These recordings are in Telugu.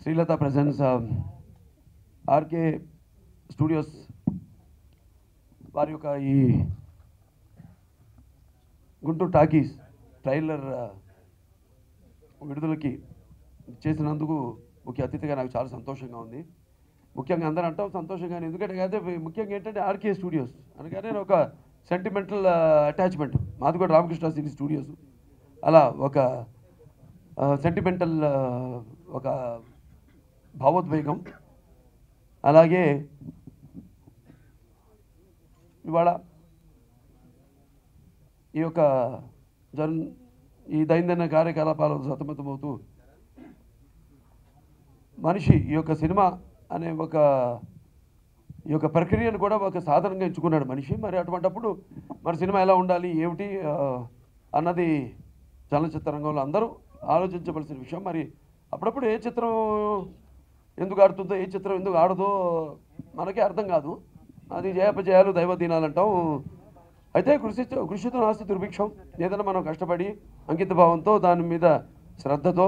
Srilata presents RK Studios వారి యొక్క ఈ గుంటూరు టాకీస్ ట్రైలర్ విడుదలకి చేసినందుకు ముఖ్య అతిథిగా నాకు చాలా సంతోషంగా ఉంది. ముఖ్యంగా అందరూ అంటాం సంతోషంగా, ఎందుకంటే అయితే ముఖ్యంగా ఏంటంటే ఆర్కే స్టూడియోస్ అనగానే ఒక సెంటిమెంటల్ అటాచ్మెంట్. మాది కూడా రామకృష్ణ సినీ స్టూడియోస్, అలా ఒక సెంటిమెంటల్ ఒక భావోద్వేగం. అలాగే ఇవాళ ఈ యొక్క ఈ దైనందిన కార్యకలాపాలకు సతమతమవుతూ మనిషి ఈ యొక్క సినిమా అనే ఈ యొక్క ప్రక్రియను కూడా ఒక సాధనంగా ఎంచుకున్నాడు మనిషి. మరి అటువంటిప్పుడు మరి సినిమా ఎలా ఉండాలి ఏమిటి అన్నది చలనచిత్ర రంగంలో అందరూ ఆలోచించవలసిన విషయం. మరి అప్పుడప్పుడు ఏ చిత్రం ఎందుకు ఆడుతుందో ఏ చిత్రం ఎందుకు ఆడదో మనకే అర్థం కాదు. అది జయాపజయాలు దైవదీనాలంటాం. అయితే కృషితో నాస్తి దుర్భిక్షం. ఏదైనా మనం కష్టపడి అంకిత భావంతో దాని మీద శ్రద్ధతో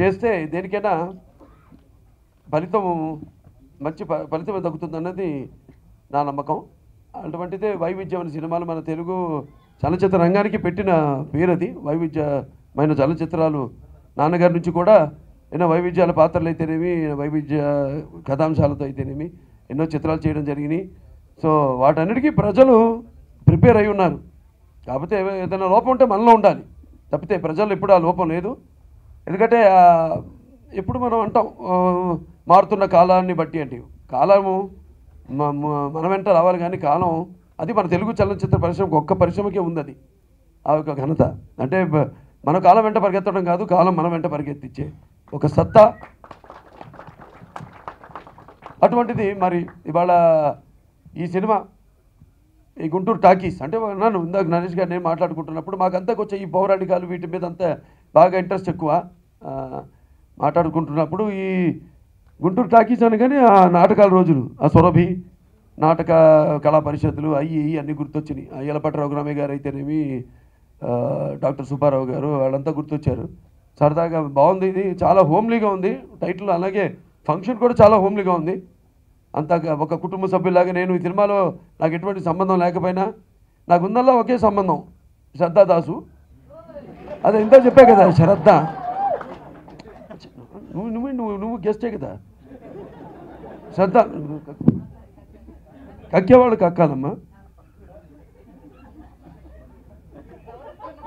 చేస్తే దేనికైనా ఫలితం మంచి ఫలితం దక్కుతుందన్నది నా నమ్మకం. అటువంటిదే వైవిధ్యం అనే సినిమాలు మన తెలుగు చలనచిత్ర రంగానికి పెట్టిన పేరు. అది వైవిధ్యమైన చలనచిత్రాలు నాన్నగారి నుంచి కూడా ఎన్నో వైవిధ్యాల పాత్రలు అయితేనేమి, వైవిధ్య కథాంశాలతో అయితేనేమి ఎన్నో చిత్రాలు చేయడం జరిగినాయి. సో వాటన్నిటికీ ప్రజలు ప్రిపేర్ అయి ఉన్నారు. కాకపోతే ఏదైనా లోపం ఉంటే మనలో ఉండాలి, తప్పితే ప్రజలు ఎప్పుడు ఆ లోపం లేదు. ఎందుకంటే ఎప్పుడు మనం అంటాం మారుతున్న కాలాన్ని బట్టి అంటే కాలము మన వెంట రావాలి, కానీ కాలం అది మన తెలుగు చలనచిత్ర పరిశ్రమకు ఒక్క పరిశ్రమకే ఉంది. అది ఆ యొక్క ఘనత. అంటే మన కాలం వెంట పరిగెత్తడం కాదు, కాలం మన వెంట పరిగెత్తించే ఒక సత్తా అటువంటిది. మరి ఇవాళ ఈ సినిమా ఈ గుంటూరు టాకీస్ అంటే నన్ను ఇందాక నరేష్ గారు నేను మాట్లాడుకుంటున్నప్పుడు మాకంతా కొంచెం ఈ పౌరాణికాలు వీటి మీద అంతా బాగా ఇంట్రెస్ట్ ఎక్కువ. మాట్లాడుకుంటున్నప్పుడు ఈ గుంటూరు టాకీస్ అనగానే ఆ నాటకాల రోజులు, ఆ సురభి నాటక కళా పరిషత్తులు అన్నీ గుర్తొచ్చినాయి. అయ్యలపట్ట రఘురామయ్య గారు అయితేనేమి, డాక్టర్ సుబ్బారావు గారు, వాళ్ళంతా గుర్తొచ్చారు. సరదాగా బాగుంది. ఇది చాలా హోమ్లీగా ఉంది టైటిల్. అలాగే ఫంక్షన్ కూడా చాలా హోమ్లీగా ఉంది. అంతా ఒక కుటుంబ సభ్యులాగా. నేను ఈ సినిమాలో నాకు ఎటువంటి సంబంధం లేకపోయినా నాకు ఉందల్లా ఒకే సంబంధం, శ్రద్ధా దాసు. అదే ఇంత చెప్పా కదా, శ్రద్ధ. నువ్వు గెస్టే కదా. శ్రద్ధ కక్కేవాళ్ళు కక్కాలమ్మా.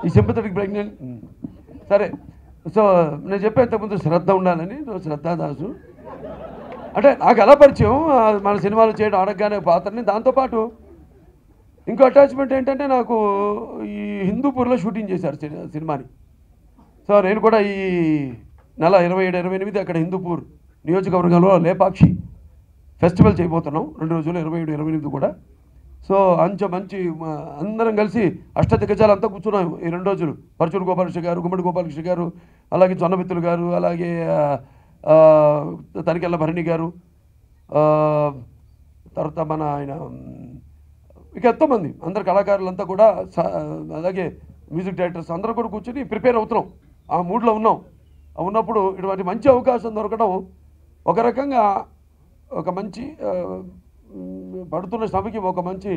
ఈ సింపథెటిక్ ప్రెగ్నెంట్ సరే. సో నేను చెప్పే ఇంతకుముందు శ్రద్ధ ఉండాలని. శ్రద్ధా దాసు అంటే నాకు ఎలా పరిచయం, మన సినిమాలు చేయడం అడగగానే పాత్రని. దాంతోపాటు ఇంకో అటాచ్మెంట్ ఏంటంటే నాకు ఈ హిందూపూర్లో షూటింగ్ చేశారు సినిమాని. సో నేను కూడా ఈ నెల 27, 28 అక్కడ హిందూపూర్ నియోజకవర్గంలో లేపాక్షి ఫెస్టివల్ చేయబోతున్నాం 2 రోజులు, 27, 28 కూడా. సో మంచి అందరం కలిసి అష్టదిగ్గజాలు అంతా కూర్చున్నాం ఈ 2 రోజులు. పరచూరు గోపాలకృష్ణ గారు, గుమ్మడి గోపాలకృష్ణ గారు, అలాగే జొన్నబిత్తులు గారు, అలాగే తనికెళ్ళ భరణి గారు, తర్వాత మన ఆయన ఇక ఎంతోమంది అందరు కళాకారులంతా కూడా, అలాగే మ్యూజిక్ డైరెక్టర్స్ అందరూ కూడా కూర్చొని ప్రిపేర్ అవుతున్నాం. ఆ మూడ్లో ఉన్నాం. ఉన్నప్పుడు ఇటువంటి మంచి అవకాశం దొరకడం ఒక రకంగా ఒక మంచి పడుతున్న శ్రమకి ఒక మంచి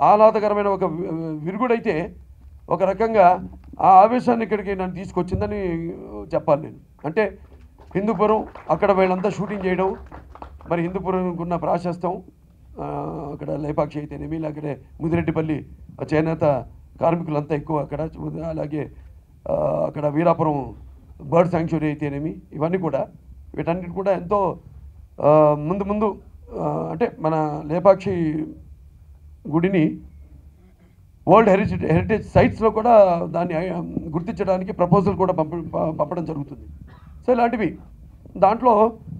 ఆహ్లాదకరమైన ఒక విరుగుడైతే, ఒక రకంగా ఆ ఆవేశాన్ని ఇక్కడికి నన్ను తీసుకొచ్చిందని చెప్పాలి నేను. అంటే హిందూపురం అక్కడ వీళ్ళంతా షూటింగ్ చేయడం, మరి హిందూపురంకు ఉన్న ప్రాశస్త్యం, అక్కడ లేపాక్షి అయితేనేమి, లేకపోతే ముదిరెడ్డిపల్లి చేనేత కార్మికులంతా ఎక్కువ అక్కడ, అలాగే అక్కడ వీరాపురం బర్డ్ శాంక్చురీ అయితేనేమి, ఇవన్నీ కూడా వీటన్నిటి కూడా ఎంతో ముందు అంటే మన లేపాక్షి గుడిని వరల్డ్ హెరిటేజ్ సైట్స్లో కూడా దాన్ని గుర్తించడానికి ప్రపోజల్ కూడా పంపడం జరుగుతుంది. సో ఇలాంటివి దాంట్లో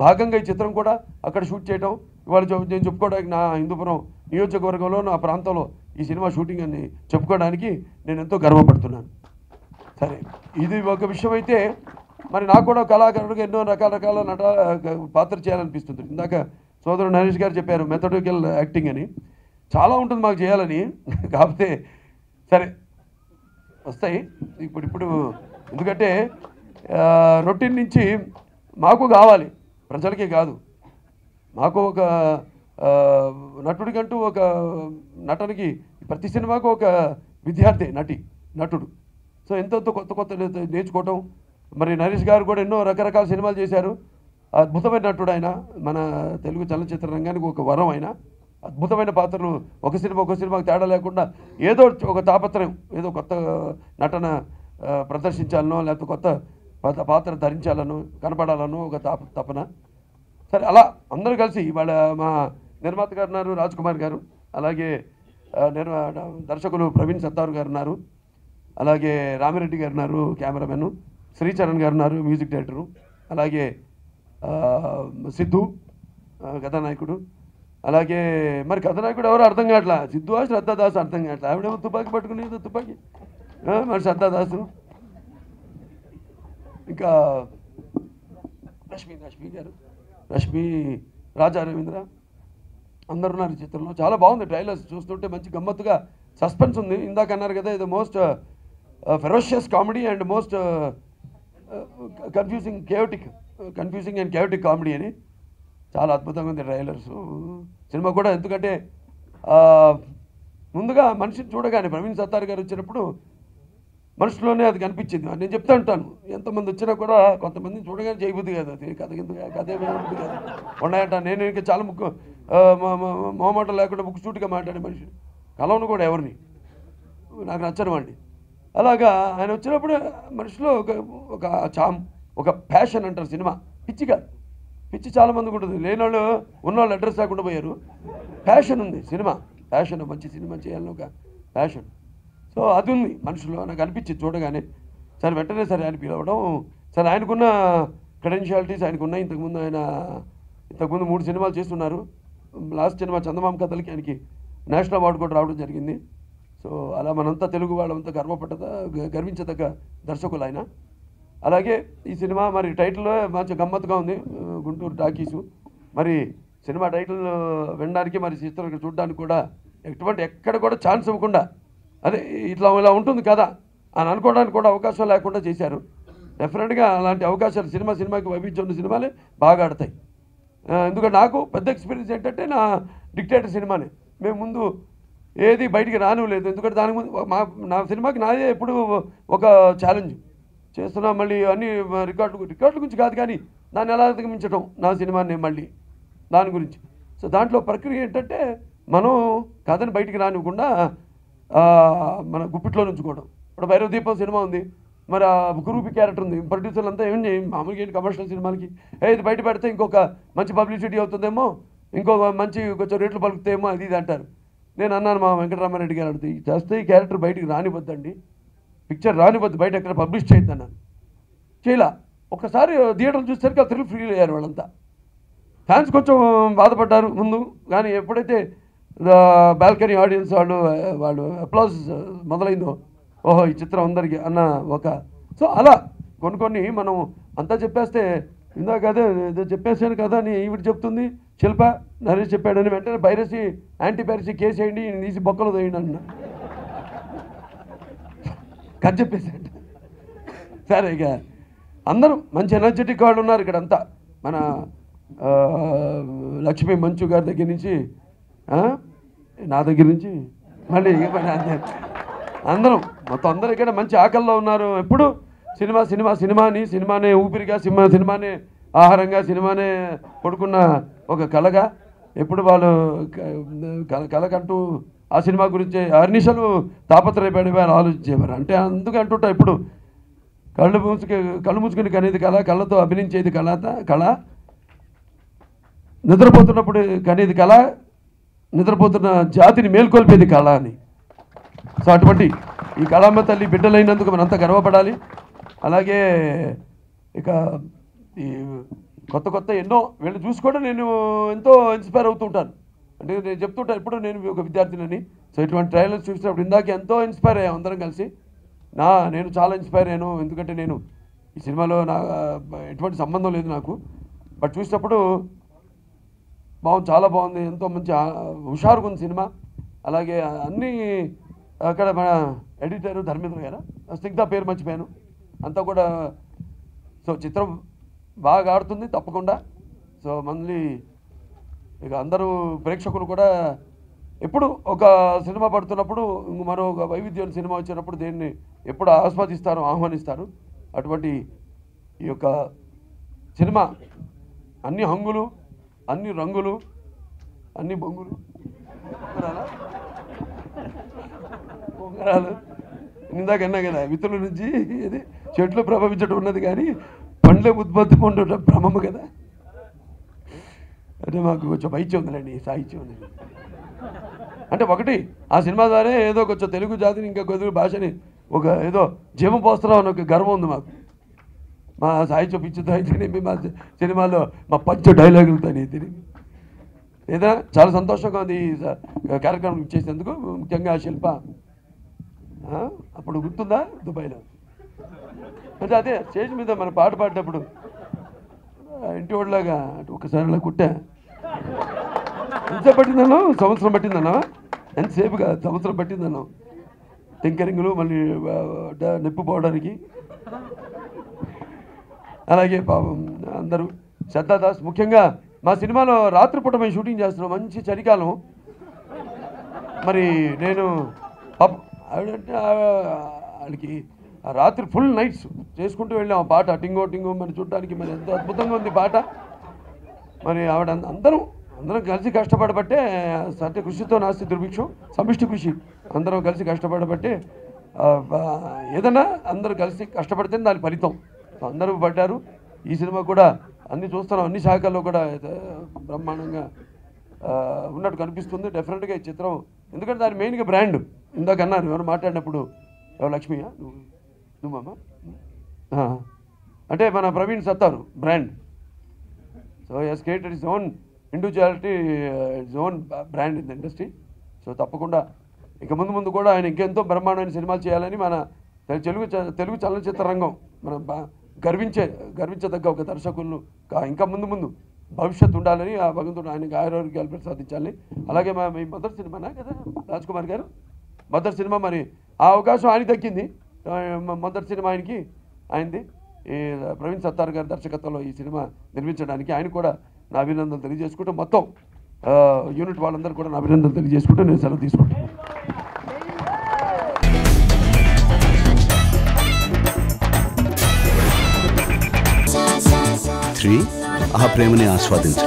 భాగంగా ఈ చిత్రం కూడా అక్కడ షూట్ చేయడం. ఇవాళ నేను చెప్పుకోవడానికి నా హిందూపురం నియోజకవర్గంలో నా ప్రాంతంలో ఈ సినిమా షూటింగ్ అని చెప్పుకోవడానికి నేను ఎంతో గర్వపడుతున్నాను. సరే, ఇది ఒక విషయం అయితే, మరి నాకు కూడా కళాకారుడిగా ఎన్నో రకాల పాత్ర చేయాలనిపిస్తుంది. ఇందాక సోదరుడు నరేష్ గారు చెప్పారు మెథడికల్ యాక్టింగ్ అని. చాలా ఉంటుంది మాకు చేయాలని. కాకపోతే సరే వస్తాయి ఇప్పుడు ఎందుకంటే రొటీన్ నుంచి మాకు కావాలి, ప్రజలకే కాదు. మాకు ఒక నటుడికంటూ ఒక నటనకి ప్రతి సినిమాకు ఒక విద్యార్థి నటుడు. సో ఎంతో కొత్త నేర్చుకోవటం. మరి నరేష్ గారు కూడా ఎన్నో రకరకాల సినిమాలు చేశారు. అద్భుతమైన నటుడు ఆయన. మన తెలుగు చలనచిత్ర రంగానికి ఒక వరం ఆయన. అద్భుతమైన పాత్రలు ఒక సినిమాకి తేడా లేకుండా ఏదో ఒక తాపత్రయం, ఏదో కొత్త నటన ప్రదర్శించాలనో లేకపోతే కొత్త పాత్ర ధరించాలనో కనపడాలనో ఒక తపన. సరే అలా అందరూ కలిసి ఇవాళ మా నిర్మాత గారు ఉన్నారు, రాజ్ కుమార్ గారు, అలాగే దర్శకులు ప్రవీణ్ సత్తారు గారు ఉన్నారు, అలాగే రామిరెడ్డి గారు ఉన్నారు కెమెరామెన్, శ్రీచరణ్ గారు ఉన్నారు మ్యూజిక్ డైరెక్టరు, అలాగే సిద్ధు కథానాయకుడు, అలాగే మరి కథానాయకుడు ఎవరో అర్థం కావట్లా, సిద్ధు శ్రద్ధాదాసు అర్థం కావట్లా, ఆవిడేమో తుపాకీ పట్టుకునేది తుపాకీ, మరి శ్రద్ధాదాసు, ఇంకా రష్మి గారు, రష్మి, రాజా రవీంద్ర అందరు ఉన్నారు ఈ చిత్రంలో. చాలా బాగుంది. ట్రైలర్స్ చూస్తుంటే మంచి గమ్మత్తుగా సస్పెన్స్ ఉంది. ఇందాక అన్నారు కదా ఇది most ferocious comedy and most confusing and chaotic comedy అని. చాలా అద్భుతంగా ఉంది ట్రైలర్స్. సినిమా కూడా ఎందుకంటే ముందుగా మనిషిని చూడగానే ప్రవీణ్ సత్తార్ గారు వచ్చినప్పుడు మనుషులోనే అది కనిపించింది. నేను చెప్తా ఉంటాను, ఎంతమంది వచ్చినా కూడా కొంతమందిని చూడగానే చేయబుద్ధి కాదు, అది కథే బుద్ధి కాదు ఉన్నాయంట. నేను ఇంకా చాలా మొహమాటం లేకుండా ముక్కుసూటిగా మాట్లాడే మనిషి, కలవను కూడా ఎవరిని, నాకు నచ్చని వాడిని. అలాగా ఆయన వచ్చినప్పుడు మనిషిలో ఒక చామ్, ఒక ప్యాషన్ అంటారు. సినిమా పిచ్చి కాదు, పిచ్చి చాలామందికి ఉంటుంది, లేనివాళ్ళు ఉన్నవాళ్ళు అడ్రస్ లేకుండా పోయారు. ప్యాషన్ ఉంది, సినిమా ప్యాషన్, మంచి సినిమా చేయాలని ఒక ప్యాషన్. సో అది ఉంది మనుషులో, నాకు అనిపించింది చూడగానే. సరే వెంటనే సరే ఆయన పిలవడం, సరే ఆయనకున్న క్రెడెన్షియాలిటీస్ ఆయనకున్నాయి. ఇంతకుముందు 3 సినిమాలు చేస్తున్నారు. లాస్ట్ సినిమా చందమామ కథలకి ఆయనకి నేషనల్ అవార్డు కూడా రావడం జరిగింది. సో అలా మనంతా తెలుగు వాళ్ళంతా గర్వించదగ్గ దర్శకులు ఆయన. అలాగే ఈ సినిమా మరి టైటిల్ మంచి గమ్మత్తుగా ఉంది, గుంటూరు టాకీసు. మరి సినిమా టైటిల్ వినడానికి మరి చిత్రం చూడడానికి కూడా ఎక్కడ కూడా ఛాన్స్ ఇవ్వకుండా, అదే ఇలా ఉంటుంది కదా అని అనుకోవడానికి కూడా అవకాశం లేకుండా చేశారు. డెఫినెట్గా అలాంటి అవకాశాలు సినిమాకి వైవిధ్యం ఉన్న సినిమాలే బాగా ఆడతాయి. ఎందుకంటే నాకు పెద్ద ఎక్స్పీరియన్స్ ఏంటంటే నా డిక్టేటర్ సినిమానే. మేము ముందు ఏది బయటికి రానివ్వలేదు, ఎందుకంటే దానికి ముందు నా సినిమాకి నాదే ఎప్పుడు ఒక ఛాలెంజ్ చేస్తున్నా. మళ్ళీ అన్ని రికార్డుల గురించి కాదు కానీ దాన్ని ఎలా అధిగమించడం నా సినిమాని మళ్ళీ దాని గురించి. సో దాంట్లో ప్రక్రియ ఏంటంటే మనం కథని బయటికి రానివ్వకుండా మన గుప్పిట్లో ఉంచుకోవడం. ఇప్పుడు భైరవ దీపం సినిమా ఉంది, మరి ఆ గ్రూపీ క్యారెక్టర్ ఉంది. ప్రొడ్యూసర్లు అంతా ఏం మామూలుగా ఏంటి కమర్షియల్ సినిమాలకి ఇది బయట పెడితే ఇంకొక మంచి పబ్లిసిటీ అవుతుందేమో, ఇంకొక మంచి కొంచెం రేట్లు పలుకుతాయేమో అది ఇది అంటారు. నేను అన్నాను మా వెంకటరామారెడ్డి గారు అడిగితే, చేస్తే ఈ క్యారెక్టర్ బయటికి రానివద్దండి, పిక్చర్ రానివద్దు, బయట ఎక్కడ పబ్లిష్ చేయొద్దు అన్నాను. చేయలా. ఒకసారి థియేటర్లు చూసేసరికి ఆ థ్రిల్ ఫీల్ అయ్యారు వాళ్ళంతా. ఫ్యాన్స్ కొంచెం బాధపడ్డారు ముందు, కానీ ఎప్పుడైతే బాల్కనీ ఆడియన్స్ వాళ్ళు అప్లాజ్ మొదలైందో, ఓహో ఈ చిత్రం అందరికీ అన్న ఒక. సో అలా కొన్ని మనం అంతా చెప్పేస్తే, ఇందాక అదే చెప్పేసాను కదా అని ఈవిడ చెప్తుంది, శిల్ప నరేష్ చెప్పాడని వెంటనే యాంటీ పైరసీ కేసు వేయండి, తీసి బొక్కలు తోయండి అన్న కథ చెప్పేసాడు. సరే ఇక అందరూ మంచి ఎనర్జెటిక్ వాళ్ళు ఉన్నారు ఇక్కడ అంతా. మన లక్ష్మీ మంచు గారి దగ్గర నుంచి నా దగ్గర నుంచి మళ్ళీ అందరం మొత్తం అందరూ ఇక్కడ మంచి ఆకల్లో ఉన్నారు. ఎప్పుడు సినిమానే ఊపిరిగా, సినిమానే ఆహారంగా, సినిమానే పడుకున్న ఒక కళగా ఎప్పుడు వాళ్ళు కళకంటూ ఆ సినిమా గురించి అర్నిషలు తాపత్రయపడేవారు, ఆలోచించేవారు. అంటే అందుకే అంటుంటా, ఇప్పుడు కళ్ళు మూసుకుని కనేది కళ, కళ్ళతో అభినయించేది కళ, నిద్రపోతున్నప్పుడు కనేది కళ, నిద్రపోతున్న జాతిని మేల్కొల్పేది కళ అని. సో అటువంటి ఈ కళామ్మ తల్లి బిడ్డలైనందుకు మనంతా గర్వపడాలి. అలాగే ఇక ఈ కొత్త ఎన్నో వీళ్ళు చూసుకోవడం నేను ఎంతో ఇన్స్పైర్ అవుతుంటాను. అంటే నేను చెప్తుంటాను ఎప్పుడు నేను ఒక విద్యార్థిని. సో ఇటువంటి ట్రైలర్స్ చూసినప్పుడు ఇందాక ఎంతో ఇన్స్పైర్ అయ్యాం అందరం కలిసి. నేను చాలా ఇన్స్పైర్ అయ్యాను, ఎందుకంటే నేను ఈ సినిమాలో ఎటువంటి సంబంధం లేదు నాకు. బట్ చూసినప్పుడు చాలా బాగుంది, ఎంతో మంచి హుషారుగా ఉంది సినిమా. అలాగే అన్నీ అక్కడ మన ఎడిటర్ ధర్మేంద్ర గారు, స్నిగ్ధ పేరు మర్చిపోయాను, అంతా కూడా. సో చిత్రం బాగా ఆడుతుంది తప్పకుండా. సో మళ్ళీ ఇక అందరూ ప్రేక్షకులు కూడా ఎప్పుడు ఒక సినిమా పడుతున్నప్పుడు మరో ఒక వైవిధ్యం సినిమా వచ్చినప్పుడు దేన్ని ఎప్పుడు ఆస్వాదిస్తారు, ఆహ్వానిస్తారు. అటువంటి ఈ యొక్క సినిమా అన్ని హంగులు, అన్ని రంగులు, అన్ని బొంగులు, పొంగరాలు ఇందాకన్నా కదా విత్తుల నుంచి ఇది చెట్లు ప్రభావించడం ఉన్నది, కానీ పండ్లే ఉత్పత్తి పొందడం భ్రమము కదా. అంటే మాకు కొంచెం వైద్యం ఉందండి, సాహిత్యం ఉందండి. అంటే ఒకటి ఆ సినిమా ద్వారా ఏదో కొంచెం తెలుగు జాతిని ఇంకా తెలుగు భాషని ఒక ఏదో జీవం పోస్తున్నాం అన్న ఒక గర్వం ఉంది మాకు. మా సాహిత్యం పిచ్చితో అయితేనేమి, మా సినిమాలో మా పంచ డైలాగులతో అయితేనేమి, ఏదైనా చాలా సంతోషంగా ఉంది ఈ కార్యక్రమం చేసేందుకు. ముఖ్యంగా శిల్ప అప్పుడు గుర్తుందా దుబాయ్లో, అంటే అదే స్టేజ్ మీద మన పాట పాడేటప్పుడు ఇంటి ఓడిలాగా అటు ఒకసారి అలా కుట్టా. ఎంతసేపు పట్టిందన్నా? సంవత్సరం పట్టిందన్నా? ఎంతసేపు కాదు, సంవత్సరం పట్టిందన్నా. టింకరింగ్లు మళ్ళీ నొప్పి పోవడానికి. అలాగే పాపం అందరూ శ్రద్ధాదాస్, ముఖ్యంగా మా సినిమాలో రాత్రిపూట మేము షూటింగ్ చేస్తున్నాం, మంచి చలికాలం. మరి నేను ఆవిడంటే వాళ్ళకి రాత్రి ఫుల్ నైట్స్ చేసుకుంటూ వెళ్ళాం ఆ పాట టింగో టింగో మరి చూడటానికి. మరి ఎంత అద్భుతంగా ఉంది పాట. మరి ఆవిడ అందరం కలిసి కష్టపడబట్టే, సత్య కృషితో నాస్తి దుర్భిక్షం, సమిష్టి కృషి, అందరం కలిసి కష్టపడబట్టే ఏదన్నా అందరూ కలిసి కష్టపడితేనే దాని ఫలితం. అందరూ పడ్డారు. ఈ సినిమా కూడా అన్ని చూస్తున్నాం, అన్ని శాఖల్లో కూడా బ్రహ్మాండంగా ఉన్నట్టు కనిపిస్తుంది. డెఫినెట్గా ఈ చిత్రం, ఎందుకంటే దాని మెయిన్గా బ్రాండ్. ఇందాక అన్నారు ఎవరు మాట్లాడినప్పుడు, ఎవరు లక్ష్మియా నువ్వమ్మా, అంటే మన Praveen Sattaru brand. So he has created his own individuality, his own brand in the industry. So తప్పకుండా ఇక ముందు కూడా ఆయన ఇంకెంతో బ్రహ్మాండమైన సినిమాలు చేయాలని మన తెలుగు చలనచిత్ర రంగం మనం గర్వించదగ్గ ఒక దర్శకులను ఇంకా ముందు భవిష్యత్తు ఉండాలని ఆ భగవంతుడు ఆయనకి ఆరోగ్యాలు ప్రసాదించాలని. అలాగే మీ మొదటి సినిమానా కదా రాజ్ కుమార్ గారు, మొదటి సినిమా, మరి ఆ అవకాశం ఆయన దక్కింది. మొదటి సినిమా ఆయనది ఈ ప్రవీణ్ సత్తార్ గారి దర్శకత్వంలో ఈ సినిమా నిర్మించడానికి ఆయన కూడా నా అభినందనలు తెలియజేసుకుంటూ, మొత్తం యూనిట్ వాళ్ళందరూ కూడా నా అభినందనలు తెలియజేసుకుంటూ నేను సెలవు తీసుకుంటాను. 3 ఆ ప్రేమని ఆస్వాదించు.